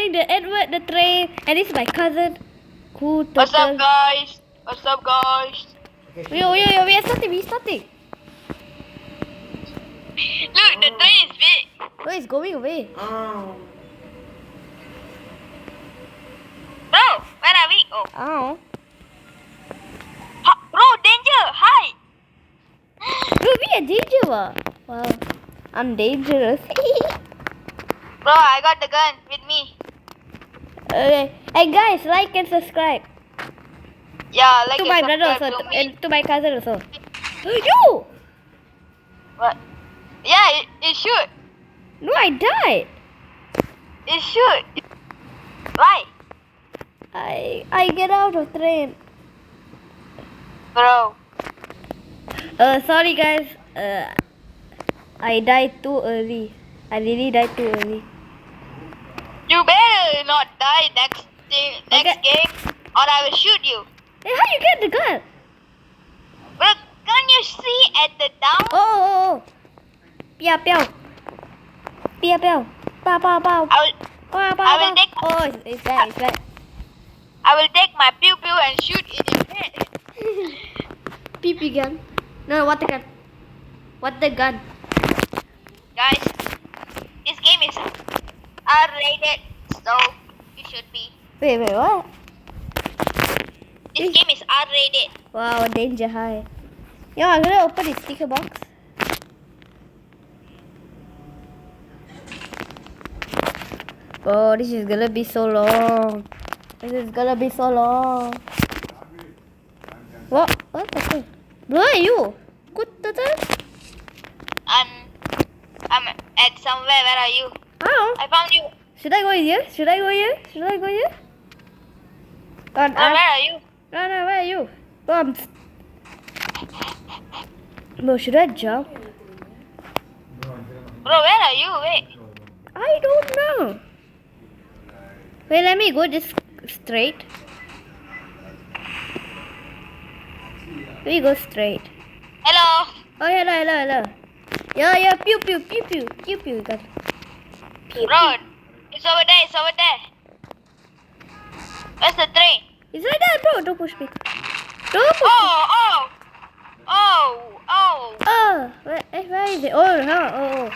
flying the Edward the train, and this is my cousin. CoolTurtle. What's up, guys? What's up, guys? Yo, we are starting. Look, the train is big. Oh, it's going away. Oh. Bro, where are we? Oh, Oh. bro, danger! Hi. Bro, we are dangerous. Wow. I'm dangerous. Bro, I got the gun with me. Okay. Hey guys, like and subscribe. Yeah, like To and my brother subscribe also, to me. and to my cousin also. You! What? Yeah, it should. No, I died. It should. Why? I get out of train. Bro, Sorry guys. I died too early. I really died too early. you better not die next Okay. game, or I will shoot you. Hey, how you get the gun? Bro, can't you see at the down? Oh. 标标爆爆爆 I will take Oh, it's bad. I will take my pew pew and shoot in your head. PP gun. No, what the gun? Guys, this game is R-rated, so it should be. Wait, what? This game is R-rated. Wow, danger high. Yo, I'm gonna open the sticker box. Oh, this is gonna be so long. What the fuck? Where are you? CoolTurtle? I'm at somewhere. Where are you? Oh. I found you. Should I go here? Where are you? No, where are you? Bro, should I jump? Bro, where are you? Wait. I don't know. Wait, let me go just straight. Let me go straight. Hello. Oh, hello. Yeah, pew. Got it. Pew. Bro, it's over there. Where's the train? It's right there, bro. Don't push me. Oh. Oh, where is it? Oh.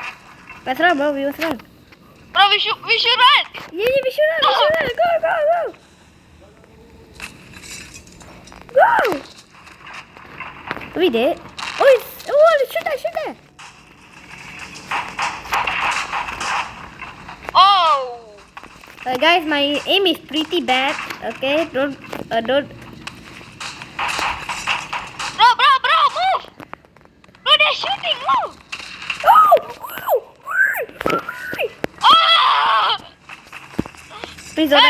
Let's run, bro. We must run. Bro, we should run. Yeah, we should run. Go. We did. Shoot there. Oh. Guys, my aim is pretty bad. Okay, don't. Bro, move. Bro, they're shooting. Move. Oh! Ah! Please don't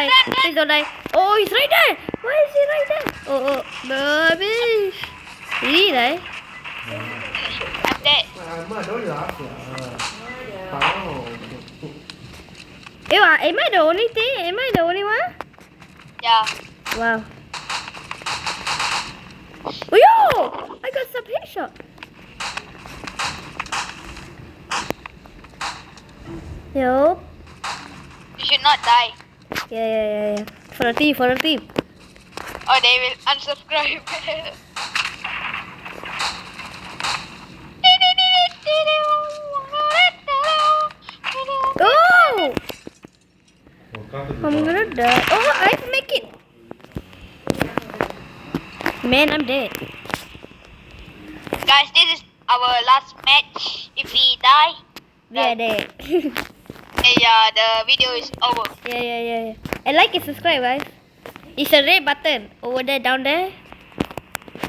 die. Oh, he's right there. Why is he right there? Oh, baby. Really die? I'm dead. Don't laugh. Am I the only thing? Am I the only one? Yeah. Wow. Oh, yo! I got some headshot. Yo. You should not die. Yeah. For a team. Or they will unsubscribe. Oh! I'm gonna die. Oh, I make it. Man, I'm dead. Guys, this is our last match. If we die, We are dead. the video is over. Yeah. And like and subscribe, guys. It's a red button over there, down there.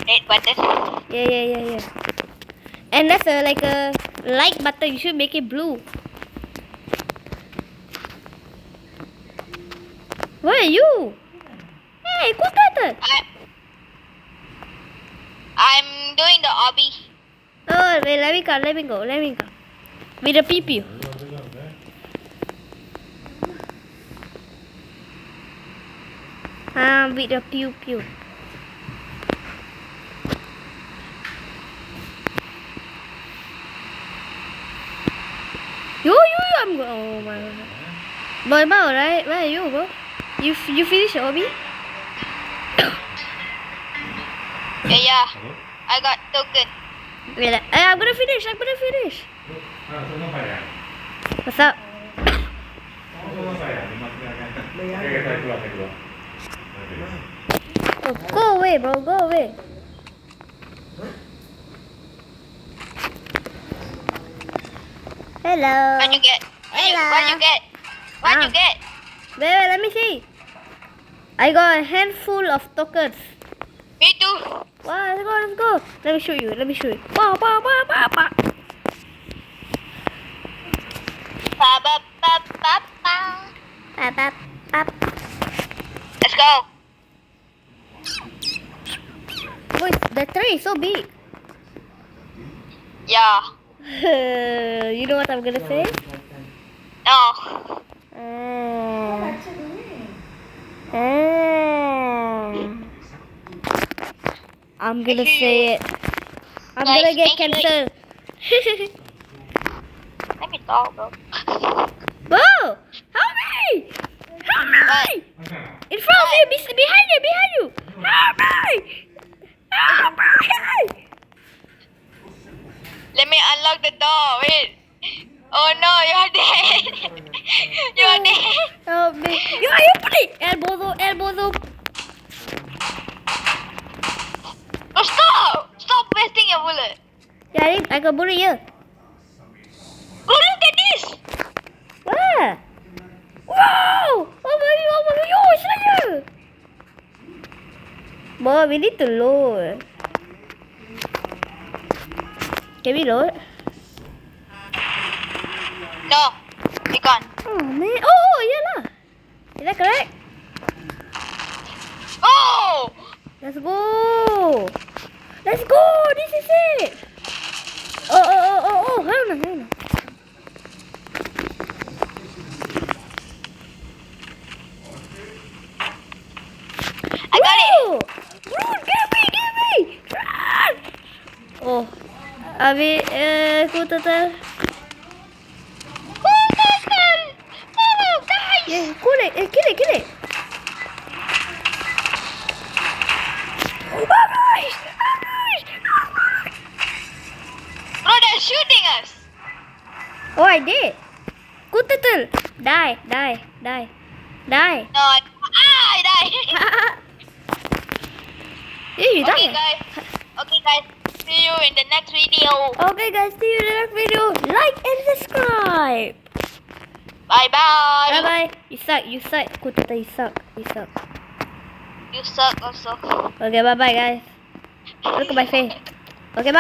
Red button. Yeah. And that's like a like button. You should make it blue. Where are you? Hey, CoolTurtle. I'm doing the obby. Oh, wait, let me go. With a pew. With a pew. Yo, I'm going. Oh my god. Boy Mao, right? Where are you, bro? You finished your hobby? Yeah. I got token. Wait, I'm gonna finish. What's up? Oh, go away, bro. Go away. Hello. What you get? Hello. What you get? What Ah. you get? Wait, let me see. I got a handful of tokens. Me too. Wow, let's go. Let me show you. Bah, bah, bah, bah, bah. Ba ba ba ba ba. Bap, bap, bap. Let's go. Wait, the tree is so big. Yeah. You know what I'm gonna say? No. Ah. Ah. I'm gonna say it. I'm Guys, gonna get make sure- cancer. Let me talk, bro. Whoa! Help me! Help me! In front of you, behind you! Help me! Help me! Let me unlock the door. Wait. Oh no, you're dead. You're dead. Help me! You put it! Elbow zoom! Oh, stop! Stop wasting your bullet. Yeah, I got bullet here. Oh, look at this. Where? Whoa! Oh my god! Oh, it's right here! Boy, we need to load. Can we load? No, you can't. Oh man! Oh, yeah lah! Is that correct? Oh! Let's go! Let's go! This is it! Oh! Hang on. I got it. Run! Get me! Run! Oh, CoolTurtle. CoolTurtle! Oh, guys! Yeah, kill it! Bro, they're shooting us. Oh, I did. CoolTurtle. Die. No, I died. Yeah, you Okay, died. guys. Okay, guys. See you in the next video. Okay, guys, see you in the next video. Like and subscribe. Bye-bye. Bye. You suck. CoolTurtle, you suck. You suck also. Okay, bye, guys. Look at my face.